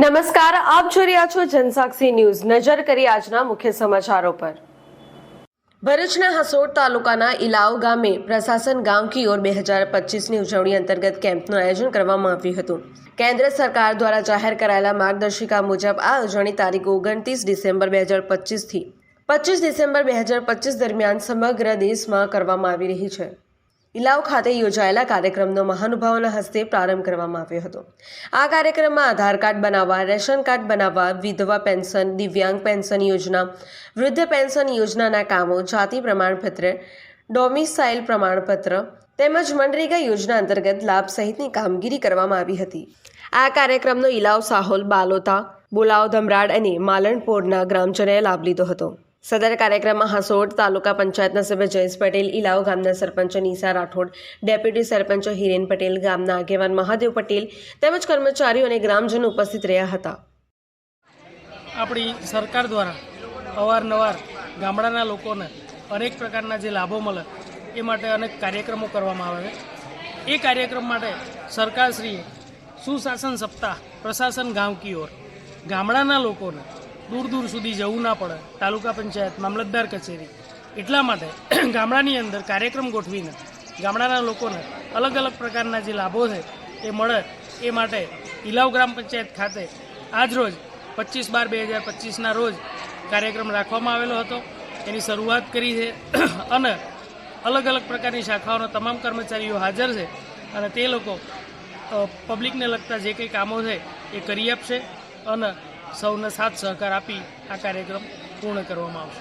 નમસ્કાર, આપ જોઈ રહ્યા છો જનસાક્ષી ન્યૂઝ। નજર કરી આજના મુખ્ય સમાચારો પર। ભરૂચના હસોડ તાલુકાના ઇલાવ ગામે પ્રશાસન ગાંવ કી ઓર 2025ની ઉજવણી અંતર્ગત કેમ્પનું આયોજન કરવામાં આવ્યું હતું। કેન્દ્ર સરકાર દ્વારા જાહેર કરાયેલા માર્ગદર્શિકા મુજબ આ ઉજવણી તારીખ 29 ડિસેમ્બર 2025 થી 25 ડિસેમ્બર 2025 દરમિયાન સમગ્ર દેશમાં કરવામાં આવી રહી છે। ઇલાવ ખાતે યોજાયેલા કાર્યક્રમનો મહાનુભાવોના હસ્તે પ્રારંભ કરવામાં આવ્યો હતો। આ કાર્યક્રમમાં આધાર કાર્ડ બનાવવા, રેશન કાર્ડ બનાવવા, વિધવા પેન્શન, દિવ્યાંગ પેન્શન યોજના, વૃદ્ધ પેન્શન યોજનાના કામો, જાતિ પ્રમાણપત્ર, ડોમિસાઇલ પ્રમાણપત્ર તેમજ મનરેગા યોજના અંતર્ગત લાભ સહિતની કામગીરી કરવામાં આવી હતી। આ કાર્યક્રમનો ઇલાવ, સાહોલ, બાલોતા, બોલાવ, ધમરાડ અને માલણપોરના ગ્રામજનોએ લાભ લીધો હતો। સદર કાર્યક્રમમાં હસોડ તાલુકા પંચાયતના સભ્ય જયેશ પટેલ, ઇલાવ ગામના સરપંચ નીસા રાઠોડ, ડેપ્યુટી સરપંચ હિરેન પટેલ, ગામના આગેવાન મહાદેવ પટેલ તેમજ કર્મચારીઓ અને ગ્રામજનો ઉપસ્થિત રહ્યા હતા। આપણી સરકાર દ્વારા અવારનવાર ગામડાના લોકોને અનેક પ્રકારના જે લાભો મળે એ માટે અનેક કાર્યક્રમો કરવામાં આવે છે। એ કાર્યક્રમ માટે સરકારશ્રીએ સુશાસન સપ્તાહ પ્રશાસન ગાંવ કી ઓર ગામડાના લોકોને દૂર દૂર સુધી જવું ના પડે, તાલુકા પંચાયત, મામલતદાર કચેરી, એટલા માટે ગામડાની અંદર કાર્યક્રમ ગોઠવીને ગામડાના લોકોને અલગ અલગ પ્રકારના જે લાભો છે એ મળે એ માટે ઇલાવ ગ્રામ પંચાયત ખાતે આજરોજ 25/12/2025ના રોજ કાર્યક્રમ રાખવામાં આવેલો હતો। એની શરૂઆત કરી છે અને અલગ અલગ પ્રકારની શાખાઓના તમામ કર્મચારીઓ હાજર છે અને તે લોકો પબ્લિકને લગતા જે કંઈ કામો છે એ કરી આપશે અને સૌને સાથ સહકાર આપી આ કાર્યક્રમ પૂર્ણ કરવામાં આવશે।